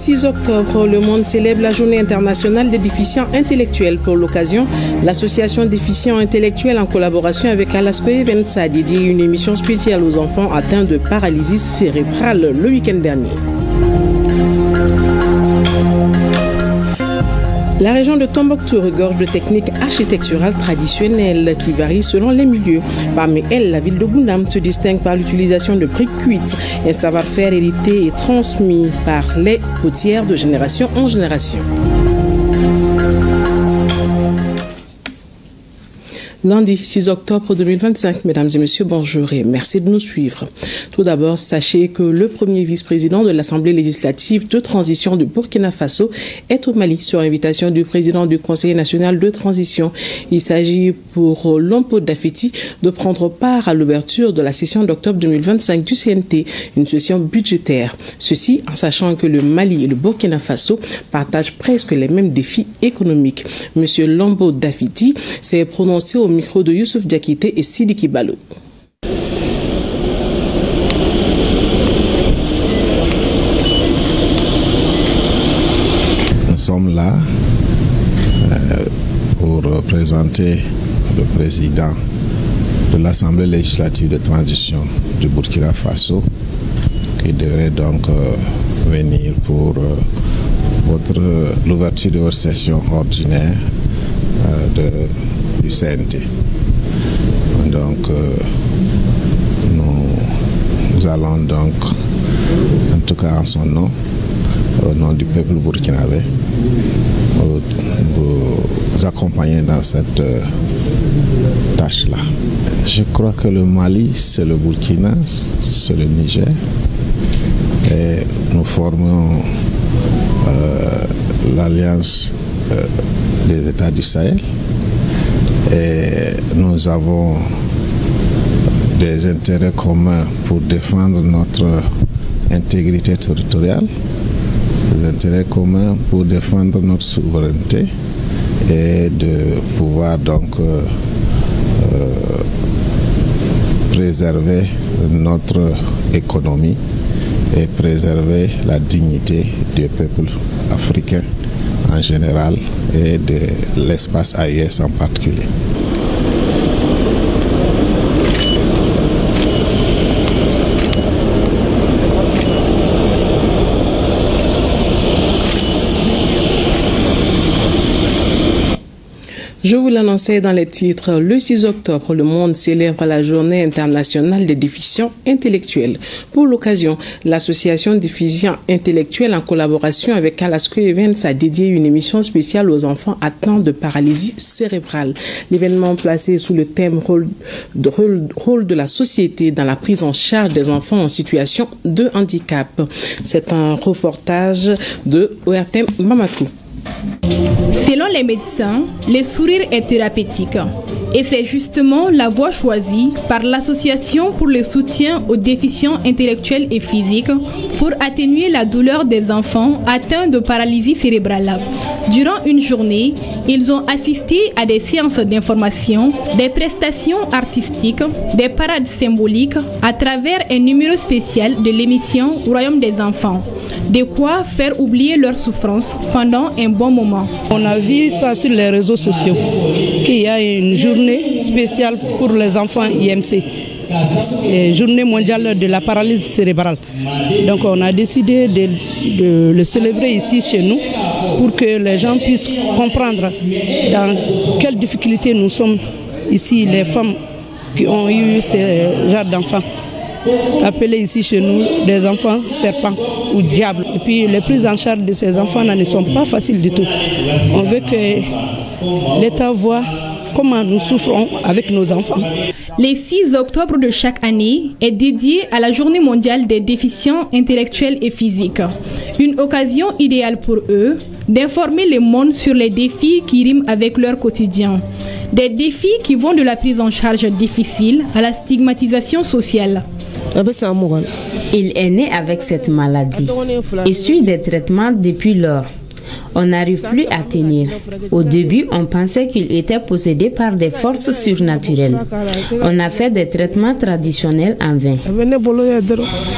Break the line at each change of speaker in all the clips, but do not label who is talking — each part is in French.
6 octobre, le monde célèbre la journée internationale des déficients intellectuels. Pour l'occasion, l'association Déficients Intellectuels, en collaboration avec Alasco Events, a dédié une émission spéciale aux enfants atteints de paralysie cérébrale le week-end dernier. La région de Tombouctou regorge de techniques architecturales traditionnelles qui varient selon les milieux. Parmi elles, la ville de Goundam se distingue par l'utilisation de briques cuites, un savoir-faire hérité et transmis par les potières de génération en génération. Lundi 6 octobre 2025, mesdames et messieurs, bonjour et merci de nous suivre. Tout d'abord, sachez que le premier vice-président de l'Assemblée législative de transition de Burkina Faso est au Mali sur invitation du président du Conseil national de transition. Il s'agit pour Lompo Dafiti de prendre part à l'ouverture de la session d'octobre 2025 du CNT, une session budgétaire. Ceci en sachant que le Mali et le Burkina Faso partagent presque les mêmes défis économiques. Monsieur Lompo Dafiti s'est prononcé au micro de Youssouf Diakité et Sidiki Balo.
Nous sommes là pour présenter le président de l'Assemblée législative de transition du Burkina Faso qui devrait donc venir pour l'ouverture de votre session ordinaire du CNT. Donc nous allons donc, en tout cas en son nom, au nom du peuple burkinabé, vous accompagner dans cette tâche-là. Je crois que le Mali, c'est le Burkina, c'est le Niger, et nous formons l'alliance des États du Sahel. Et nous avons des intérêts communs pour défendre notre intégrité territoriale, des intérêts communs pour défendre notre souveraineté et de pouvoir donc préserver notre économie et préserver la dignité du peuple africain en général et de l'espace AES en particulier.
Je vous l'annonçais dans les titres, le 6 octobre, le monde célèbre la journée internationale des déficients intellectuels. Pour l'occasion, l'association Déficients Intellectuels, en collaboration avec Alasco Events, a dédié une émission spéciale aux enfants atteints de paralysie cérébrale. L'événement placé sous le thème rôle de la société dans la prise en charge des enfants en situation de handicap. C'est un reportage de ORTM Mamakou.
Selon les médecins, le sourire est thérapeutique et c'est justement la voie choisie par l'Association pour le soutien aux déficients intellectuels et physiques pour atténuer la douleur des enfants atteints de paralysie cérébrale. Durant une journée, ils ont assisté à des séances d'information, des prestations artistiques, des parades symboliques à travers un numéro spécial de l'émission Royaume des enfants. De quoi faire oublier leur souffrance pendant un bon moment.
On a vu ça sur les réseaux sociaux, qu'il y a une journée spéciale pour les enfants IMC, journée mondiale de la paralysie cérébrale. Donc on a décidé de le célébrer ici chez nous pour que les gens puissent comprendre dans quelles difficultés nous sommes ici, les femmes qui ont eu ce genre d'enfants. Appelés ici chez nous des enfants serpents ou diables. Et puis les prises en charge de ces enfants ne sont pas faciles du tout. On veut que l'État voit comment nous souffrons avec nos enfants.
Le 6 octobre de chaque année est dédié à la Journée mondiale des déficients intellectuels et physiques. Une occasion idéale pour eux d'informer le monde sur les défis qui riment avec leur quotidien. Des défis qui vont de la prise en charge difficile à la stigmatisation sociale.
Il est né avec cette maladie et suit des traitements depuis lors. On n'arrive plus à tenir. Au début, on pensait qu'il était possédé par des forces surnaturelles. On a fait des traitements traditionnels en vain.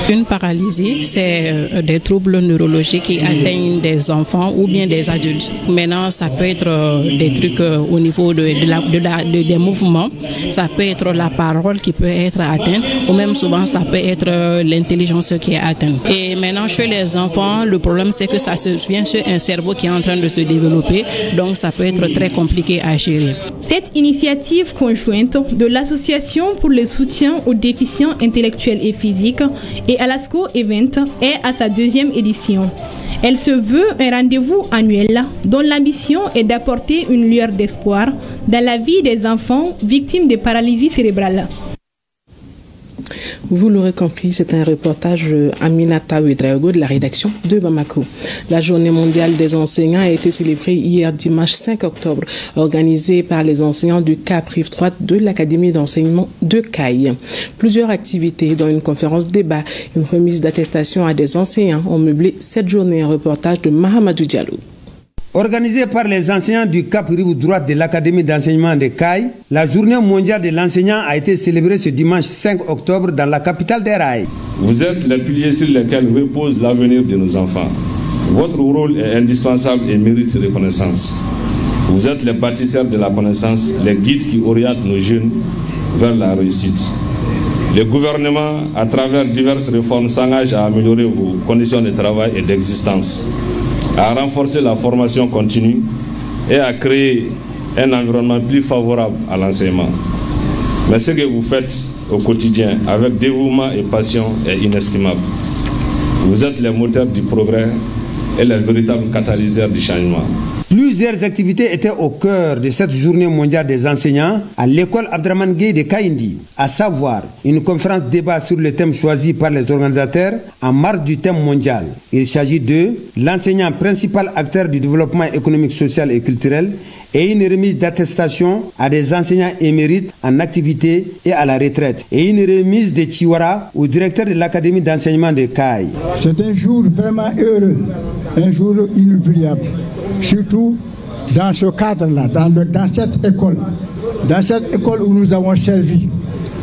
Une paralysie, c'est des troubles neurologiques qui atteignent des enfants ou bien des adultes. Maintenant, ça peut être des trucs au niveau des mouvements, ça peut être la parole qui peut être atteinte, ou même souvent ça peut être l'intelligence qui est atteinte. Et maintenant, chez les enfants, le problème c'est que ça se vient sur un cerveau qui est en train de se développer, donc ça peut être très compliqué à gérer.
Cette initiative conjointe de l'Association pour le soutien aux déficients intellectuels et physiques et Alasco Event est à sa 2e édition. Elle se veut un rendez-vous annuel dont l'ambition est d'apporter une lueur d'espoir dans la vie des enfants victimes de paralysie cérébrale.
Vous l'aurez compris, c'est un reportage Aminata Ouedraogo de la rédaction de Bamako. La journée mondiale des enseignants a été célébrée hier dimanche 5 octobre, organisée par les enseignants du CAP Rive Droite de l'Académie d'enseignement de Caille. Plusieurs activités, dont une conférence débat, une remise d'attestation à des enseignants, ont meublé cette journée. Un reportage de Mahamadou Diallo.
Organisée par les enseignants du Cap Rive Droite de l'Académie d'enseignement de Caille, la journée mondiale de l'enseignant a été célébrée ce dimanche 5 octobre dans la capitale des Rails.
Vous êtes les piliers sur lesquels repose l'avenir de nos enfants. Votre rôle est indispensable et mérite reconnaissance. Vous êtes les bâtisseurs de la connaissance, les guides qui orientent nos jeunes vers la réussite. Le gouvernement, à travers diverses réformes, s'engage à améliorer vos conditions de travail et d'existence, à renforcer la formation continue et à créer un environnement plus favorable à l'enseignement. Mais ce que vous faites au quotidien avec dévouement et passion est inestimable. Vous êtes les moteurs du progrès et les véritables catalyseurs du changement.
Plusieurs activités étaient au cœur de cette journée mondiale des enseignants à l'école Abdraman Gueye de Kaindi, à savoir une conférence débat sur le thème choisi par les organisateurs en marge du thème mondial. Il s'agit de l'enseignant principal acteur du développement économique, social et culturel et une remise d'attestation à des enseignants émérites en activité et à la retraite et une remise de Chiwara au directeur de l'Académie d'enseignement de Caille.
C'est un jour vraiment heureux, un jour inoubliable. Surtout dans ce cadre-là, dans cette école où nous avons servi,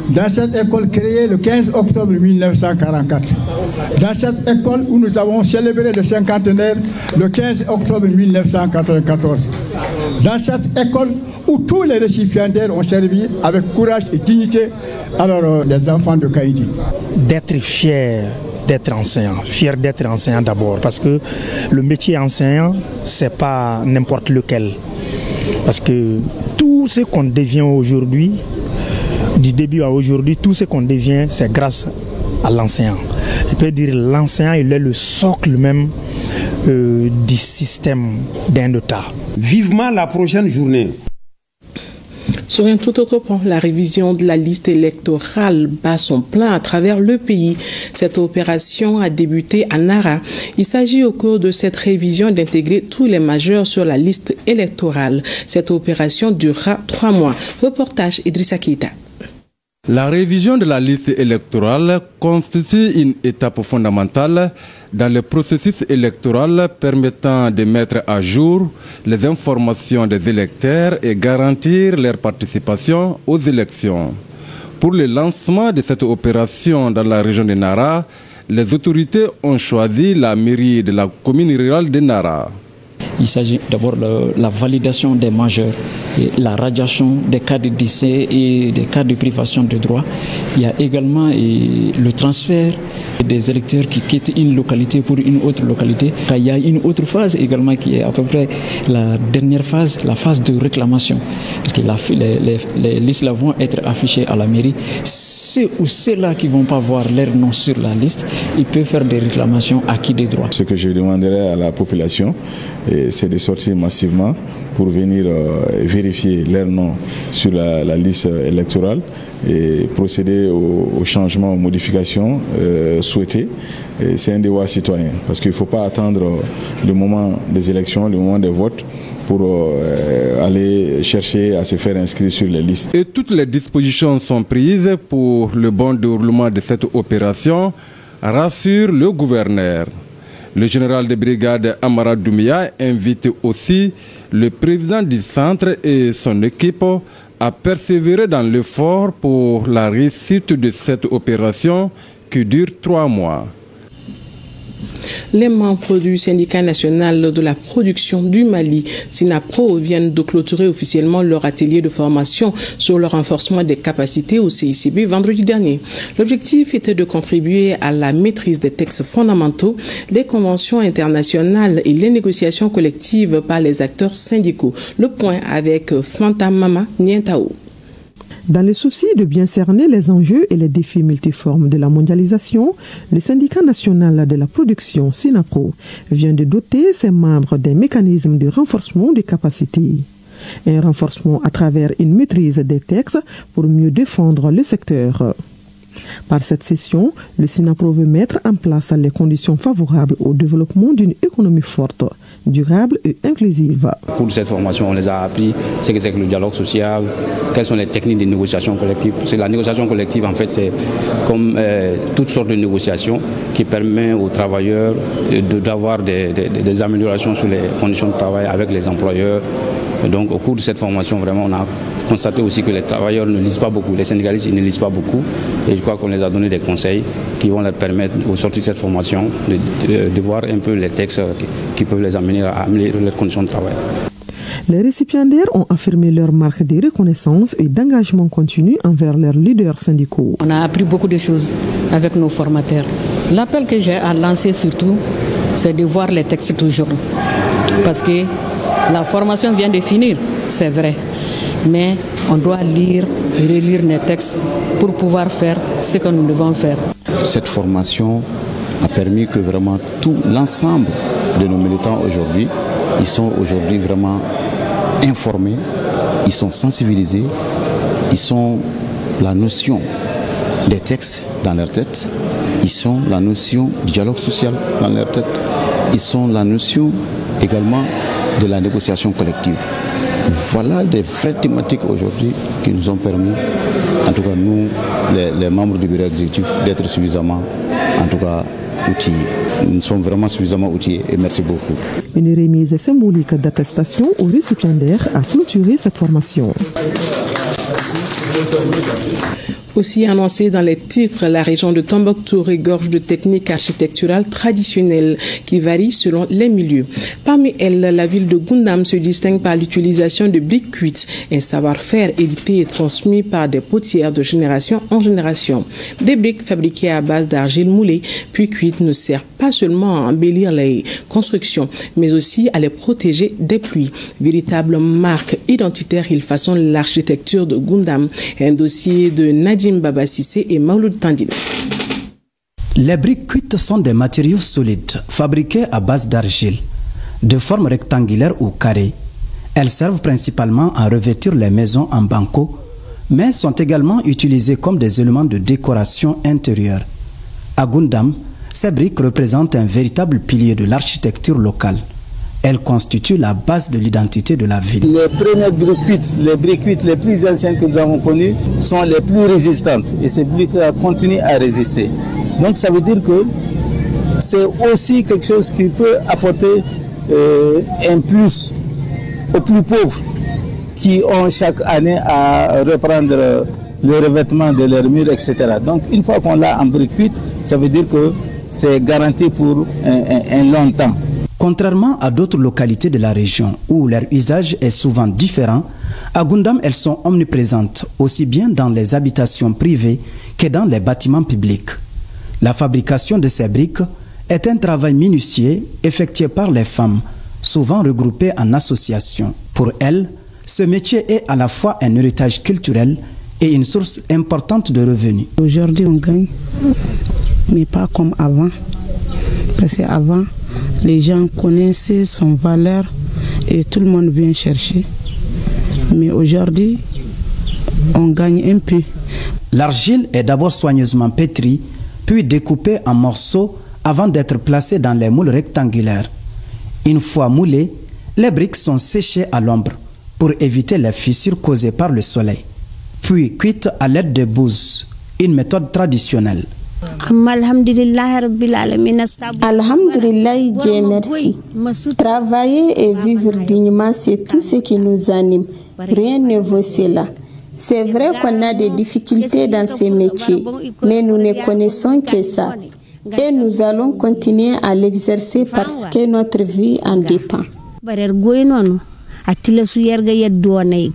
dans cette école créée le 15 octobre 1944, dans cette école où nous avons célébré le cinquantenaire le 15 octobre 1994, dans cette école où tous les récipiendaires ont servi avec courage et dignité, alors les enfants de Kaïdi.
D'être fiers d'être enseignant, fier d'être enseignant d'abord, parce que le métier enseignant, c'est pas n'importe lequel. Parce que tout ce qu'on devient aujourd'hui, du début à aujourd'hui, tout ce qu'on devient, c'est grâce à l'enseignant. Je peux dire l'enseignant, il est le socle même du système d'un État.
Vivement la prochaine journée.
Sur un tout autre point, la révision de la liste électorale bat son plein à travers le pays. Cette opération a débuté à Nara. Il s'agit au cours de cette révision d'intégrer tous les majeurs sur la liste électorale. Cette opération durera 3 mois. Reportage Idrissa Keita.
La révision de la liste électorale constitue une étape fondamentale dans le processus électoral permettant de mettre à jour les informations des électeurs et garantir leur participation aux élections. Pour le lancement de cette opération dans la région de Nara, les autorités ont choisi la mairie de la commune rurale de Nara.
Il s'agit d'abord de la validation des majeurs, et la radiation des cas de décès et des cas de privation de droits. Il y a également le transfert des électeurs qui quittent une localité pour une autre localité. Il y a une autre phase également qui est à peu près la dernière phase, la phase de réclamation. Parce que les listes là vont être affichées à la mairie. Ceux ou ceux-là qui ne vont pas voir leur nom sur la liste, ils peuvent faire des réclamations acquis des droits.
Ce que je demanderais à la population, c'est de sortir massivement pour venir vérifier leur nom sur la liste électorale et procéder aux changements, aux modifications souhaitées. C'est un devoir citoyen parce qu'il ne faut pas attendre le moment des élections, le moment des votes pour aller chercher à se faire inscrire sur les listes.
Et toutes les dispositions sont prises pour le bon déroulement de cette opération, rassure le gouverneur. Le général de brigade Amara Doumbia invite aussi le président du centre et son équipe à persévérer dans l'effort pour la réussite de cette opération qui dure 3 mois.
Les membres du syndicat national de la production du Mali, SINAPRO, viennent de clôturer officiellement leur atelier de formation sur le renforcement des capacités au CICB vendredi dernier. L'objectif était de contribuer à la maîtrise des textes fondamentaux, des conventions internationales et les négociations collectives par les acteurs syndicaux. Le point avec Fanta Mama Nientao.
Dans le souci de bien cerner les enjeux et les défis multiformes de la mondialisation, le syndicat national de la production, SINAPRO, vient de doter ses membres des mécanismes de renforcement des capacités. Un renforcement à travers une maîtrise des textes pour mieux défendre le secteur. Par cette session, le SINAPRO veut mettre en place les conditions favorables au développement d'une économie forte, durable et inclusive.
Au cours de cette formation, on les a appris ce que c'est que le dialogue social, quelles sont les techniques de négociation collective. La négociation collective, en fait, c'est comme toutes sortes de négociations qui permettent aux travailleurs d'avoir des améliorations sur les conditions de travail avec les employeurs. Donc au cours de cette formation, vraiment, on a constaté aussi que les travailleurs ne lisent pas beaucoup, les syndicalistes ils ne lisent pas beaucoup. Et je crois qu'on les a donné des conseils qui vont leur permettre, au sortir de cette formation, de voir un peu les textes qui peuvent les amener à améliorer leurs conditions de travail.
Les récipiendaires ont affirmé leur marque de reconnaissance et d'engagement continu envers leurs leaders syndicaux.
On a appris beaucoup de choses avec nos formateurs. L'appel que j'ai à lancer surtout, c'est de voir les textes toujours. Parce que la formation vient de finir, c'est vrai. Mais on doit lire et relire les textes pour pouvoir faire ce que nous devons faire.
Cette formation a permis que vraiment tout l'ensemble de nos militants aujourd'hui, ils sont aujourd'hui vraiment informés, ils sont sensibilisés, ils ont la notion des textes dans leur tête, ils ont la notion du dialogue social dans leur tête, ils ont la notion également de la négociation collective. Voilà des vraies thématiques aujourd'hui qui nous ont permis, en tout cas nous, les membres du bureau exécutif, d'être suffisamment, en tout cas, outillés. Nous sommes vraiment suffisamment outillés et merci beaucoup.
Une remise symbolique d'attestation aux récipiendaires a clôturé cette formation.
Aussi annoncé dans les titres, la région de Tombouctou regorge de techniques architecturales traditionnelles qui varient selon les milieux. Parmi elles, la ville de Goundam se distingue par l'utilisation de briques cuites, un savoir-faire hérité et transmis par des potières de génération en génération. Des briques fabriquées à base d'argile moulée puis cuites ne servent pas seulement à embellir les constructions, mais aussi à les protéger des pluies. Véritable marque identitaire, il façonne l'architecture de Goundam. Un dossier de Nadim Baba Sissé et Mauloud Tandine.
Les briques cuites sont des matériaux solides, fabriqués à base d'argile, de forme rectangulaire ou carrée. Elles servent principalement à revêtir les maisons en banco, mais sont également utilisées comme des éléments de décoration intérieure. À Goundam, ces briques représentent un véritable pilier de l'architecture locale. Elles constituent la base de l'identité de la ville.
Les premières briques cuites les plus anciennes que nous avons connues sont les plus résistantes et ces briques continuent à résister. Donc ça veut dire que c'est aussi quelque chose qui peut apporter un plus aux plus pauvres qui ont chaque année à reprendre le revêtement de leurs murs, etc. Donc une fois qu'on l'a en briques cuites, ça veut dire que c'est garanti pour un long temps.
Contrairement à d'autres localités de la région où leur usage est souvent différent, à Goundam, elles sont omniprésentes, aussi bien dans les habitations privées que dans les bâtiments publics. La fabrication de ces briques est un travail minutieux effectué par les femmes, souvent regroupées en associations. Pour elles, ce métier est à la fois un héritage culturel et une source importante de revenus.
Aujourd'hui, on gagne, mais pas comme avant. Parce qu'avant, les gens connaissaient son valeur et tout le monde vient chercher. Mais aujourd'hui, on gagne un peu.
L'argile est d'abord soigneusement pétrie, puis découpée en morceaux avant d'être placée dans les moules rectangulaires. Une fois moulées, les briques sont séchées à l'ombre pour éviter les fissures causées par le soleil. Puis cuites à l'aide de bouses, une méthode traditionnelle.
Alhamdulillah, Dieu merci. Travailler et vivre dignement, c'est tout ce qui nous anime. Rien ne vaut cela. C'est vrai qu'on a des difficultés dans ces métiers, mais nous ne connaissons que ça. Et nous allons continuer à l'exercer parce que notre vie en dépend.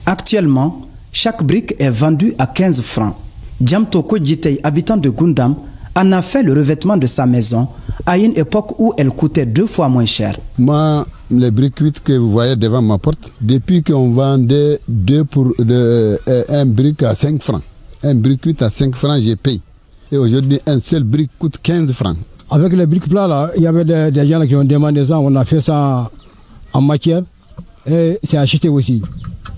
Actuellement, chaque brique est vendue à 15 francs. Djamtoko Djitei, habitant de Gundam, en a fait le revêtement de sa maison à une époque où elle coûtait 2 fois moins cher.
Moi, les briques cuites que vous voyez devant ma porte, depuis qu'on vendait un brique à 5 francs, un brique cuite à 5 francs, j'ai payé. Et aujourd'hui, un seul brique coûte 15 francs.
Avec les briques plats, là, il y avait des gens qui ont demandé ça, on a fait ça en matière et c'est acheté aussi.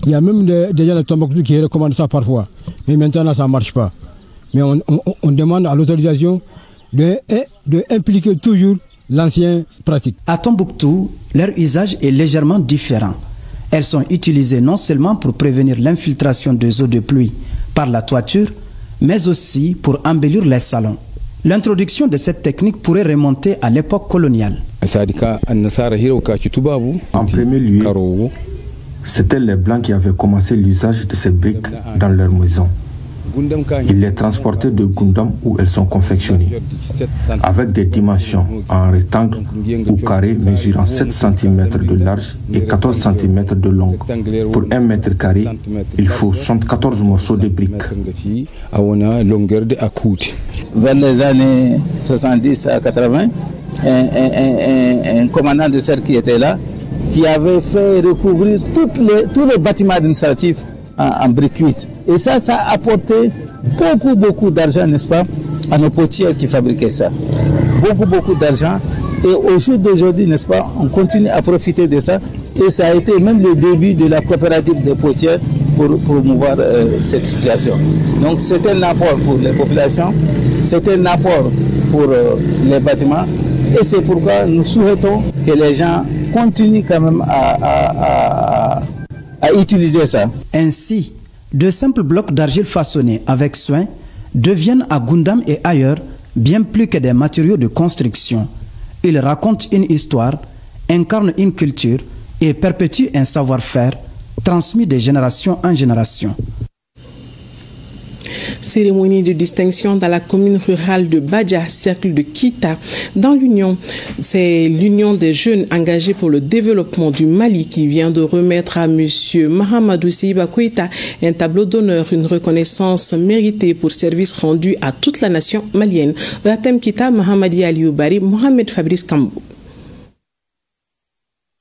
Il y a même des gens de Tombouctou qui recommandent ça parfois, mais maintenant ça ne marche pas. Mais on demande à l'autorisation de impliquer toujours l'ancien pratique.
À Tombouctou, leur usage est légèrement différent. Elles sont utilisées non seulement pour prévenir l'infiltration des eaux de pluie par la toiture, mais aussi pour embellir les salons. L'introduction de cette technique pourrait remonter à l'époque coloniale.
En premier lieu, c'étaient les Blancs qui avaient commencé l'usage de ces briques dans leur maison. Ils les transportaient de Gundam où elles sont confectionnées, avec des dimensions en rectangle ou carré mesurant 7 cm de large et 14 cm de long. Pour 1 mètre carré, il faut 74 morceaux de briques.
Vers les années 70 à 80, un commandant de cercle qui était là, qui avait fait recouvrir tous les bâtiments administratifs en briques cuites. Et ça a apporté beaucoup d'argent, n'est-ce pas, à nos potiers qui fabriquaient ça. Beaucoup d'argent. Et au jour d'aujourd'hui, n'est-ce pas, on continue à profiter de ça. Et ça a été même le début de la coopérative des potiers pour promouvoir cette situation. Donc c'est un apport pour les populations, c'est un apport pour les bâtiments. Et c'est pourquoi nous souhaitons que les gens continuent quand même à utiliser ça.
Ainsi, de simples blocs d'argile façonnés avec soin deviennent à Gundam et ailleurs bien plus que des matériaux de construction. Ils racontent une histoire, incarnent une culture et perpétuent un savoir-faire transmis de génération en génération.
Cérémonie de distinction dans la commune rurale de Badia, cercle de Kita, dans l'Union. C'est l'Union des jeunes engagés pour le développement du Mali qui vient de remettre à M. Mahamadou Seiba Koïta un tableau d'honneur, une reconnaissance méritée pour services rendus à toute la nation malienne. Ratem Kita, Mahamadi Aliou Bari, Mohamed Fabrice Kambou.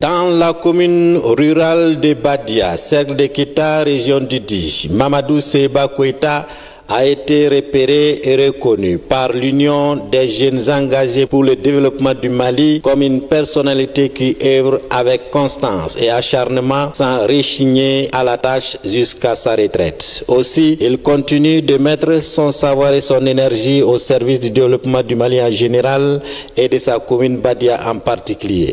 Dans la commune rurale de Badia, cercle de Kita, région d'Idi, Mamadou Seiba Koïta a été repéré et reconnu par l'Union des jeunes engagés pour le développement du Mali comme une personnalité qui œuvre avec constance et acharnement sans rechigner à la tâche jusqu'à sa retraite. Aussi, il continue de mettre son savoir et son énergie au service du développement du Mali en général et de sa commune Badia en particulier.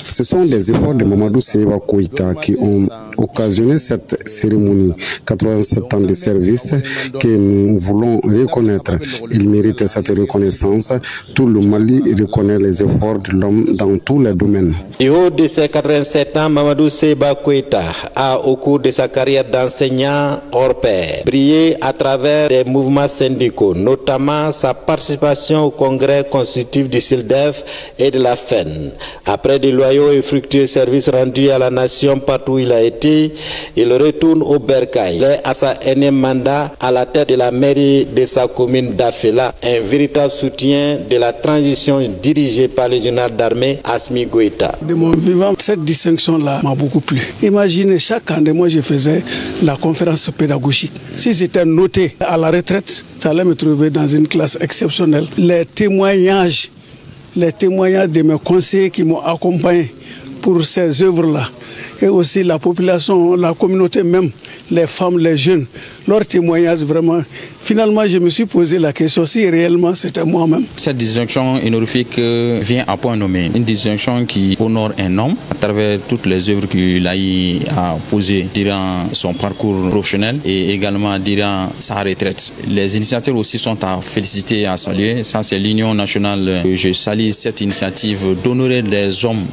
Ce sont les efforts de Mamadou Seiba Koïta qui ont occasionné cette cérémonie. 87 ans de service que nous voulons reconnaître. Il mérite cette reconnaissance. Tout le Mali reconnaît les efforts de l'homme dans tous les domaines.
Du haut de ses 87 ans, Mamadou Seiba Koïta a, au cours de sa carrière d'enseignant hors pair, brillé à travers des mouvements syndicaux, notamment sa participation au congrès constitutif du SILDEF et de la FEN. Après de loyaux et fructueux services rendus à la nation partout où il a été, il retourne au Bercail. Il est à sa énième mandat à la tête de la mairie de sa commune d'Afela, un véritable soutien de la transition dirigée par le général d'armée Assimi Goïta.
De mon vivant, cette distinction-là m'a beaucoup plu. Imaginez, chaque année, moi je faisais la conférence pédagogique. Si j'étais noté à la retraite, ça allait me trouver dans une classe exceptionnelle. Les témoignages de mes conseillers qui m'ont accompagné pour ces œuvres-là, et aussi la population, la communauté même les femmes, les jeunes, leurs témoignages vraiment. Finalement, je me suis posé la question si réellement c'était moi-même.
Cette distinction honorifique vient à point nommé. Une distinction qui honore un homme à travers toutes les œuvres qu'il a eu à poser durant son parcours professionnel et également durant sa retraite. Les initiateurs aussi sont à féliciter et à saluer. Ça, c'est l'Union nationale. Je salue cette initiative d'honorer les hommes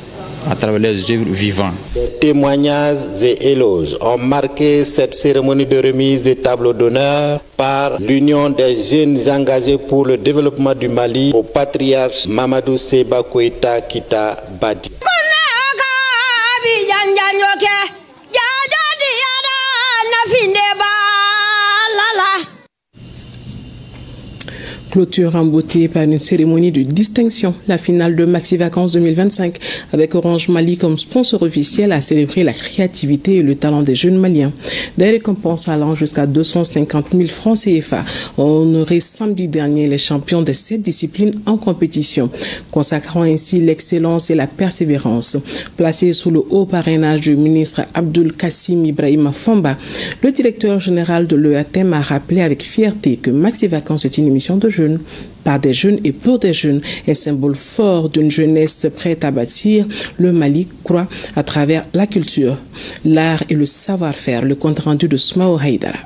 à travers les œuvres vivantes.
Témoignages et éloges ont marqué cette cérémonie de remise des tableaux d'honneur par l'Union des jeunes engagés pour le développement du Mali au patriarche Mamadou Seba Koïta Kita Badi.
Clôture en beauté par une cérémonie de distinction. La finale de Maxi Vacances 2025 avec Orange Mali comme sponsor officiel a célébré la créativité et le talent des jeunes maliens. Des récompenses allant jusqu'à 250 000 francs CFA ont honoré samedi dernier les champions de 7 disciplines en compétition, consacrant ainsi l'excellence et la persévérance. Placé sous le haut parrainage du ministre Abdul Kassim Ibrahima Fomba, le directeur général de l'EATM a rappelé avec fierté que Maxi Vacances est une émission de jeunes, par des jeunes et pour des jeunes, est symbole fort d'une jeunesse prête à bâtir le Mali, croit, à travers la culture, l'art et le savoir-faire. Le compte rendu de Smao Haïdara.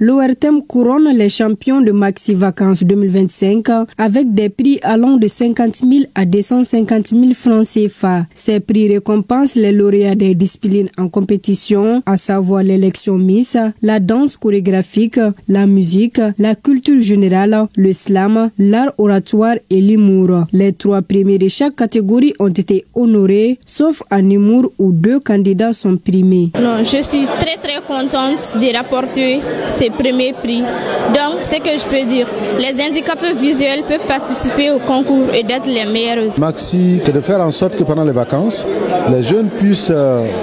L'ORTM couronne les champions de Maxi Vacances 2025 avec des prix allant de 50 000 à 250 000 francs CFA. Ces prix récompensent les lauréats des disciplines en compétition, à savoir l'élection Miss, la danse chorégraphique, la musique, la culture générale, le slam, l'art oratoire et l'humour. Les 3 premiers de chaque catégorie ont été honorés, sauf en humour où 2 candidats sont primés.
Non, je suis très contente de rapporter ces premiers prix. Donc, ce que je peux dire, les handicapés visuels peuvent participer au concours et d'être les meilleurs.
Maxi, c'est de faire en sorte que pendant les vacances, les jeunes puissent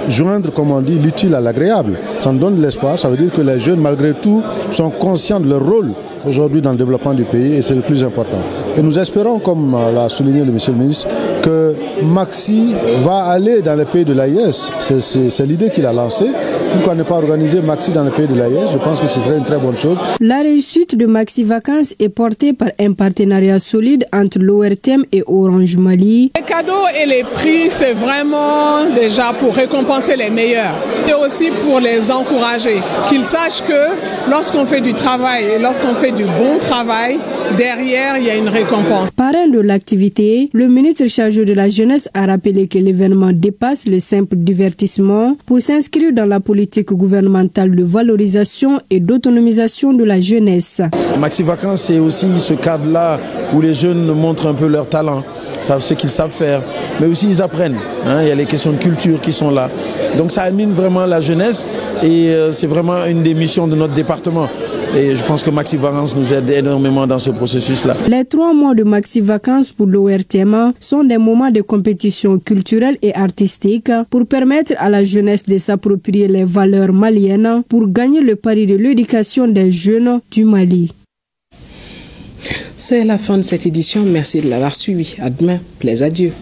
joindre, comme on dit, l'utile à l'agréable. Ça nous donne de l'espoir, ça veut dire que les jeunes, malgré tout, sont conscients de leur rôle aujourd'hui dans le développement du pays et c'est le plus important. Et nous espérons, comme l'a souligné le monsieur le ministre, que Maxi va aller dans les pays de l'AIS. C'est l'idée qu'il a lancée. Pourquoi ne pas organiser Maxi dans les pays de l'AIS? Je pense que ce serait une très bonne chose.
La réussite de Maxi Vacances est portée par un partenariat solide entre l'ORTM et Orange Mali.
Les cadeaux et les prix, c'est vraiment déjà pour récompenser les meilleurs. Et aussi pour les encourager. Qu'ils sachent que lorsqu'on fait du travail et lorsqu'on fait du bon travail, derrière, il y a une récompense.
Parrain de l'activité, le ministre chargé de la jeunesse a rappelé que l'événement dépasse le simple divertissement pour s'inscrire dans la politique gouvernementale de valorisation et d'autonomisation de la jeunesse.
Maxi Vacances, c'est aussi ce cadre-là où les jeunes montrent un peu leur talent, savent ce qu'ils savent faire, mais aussi ils apprennent. Il y a les questions de culture qui sont là. Donc ça anime vraiment la jeunesse et c'est vraiment une des missions de notre département. Et je pense que Maxi Vacances nous aide énormément dans ce processus-là.
Les 3 mois de Maxi Vacances pour l'ORTM sont des moments de compétition culturelle et artistique pour permettre à la jeunesse de s'approprier les valeurs maliennes pour gagner le pari de l'éducation des jeunes du Mali.
C'est la fin de cette édition. Merci de l'avoir suivi. À demain. Plaise à Dieu.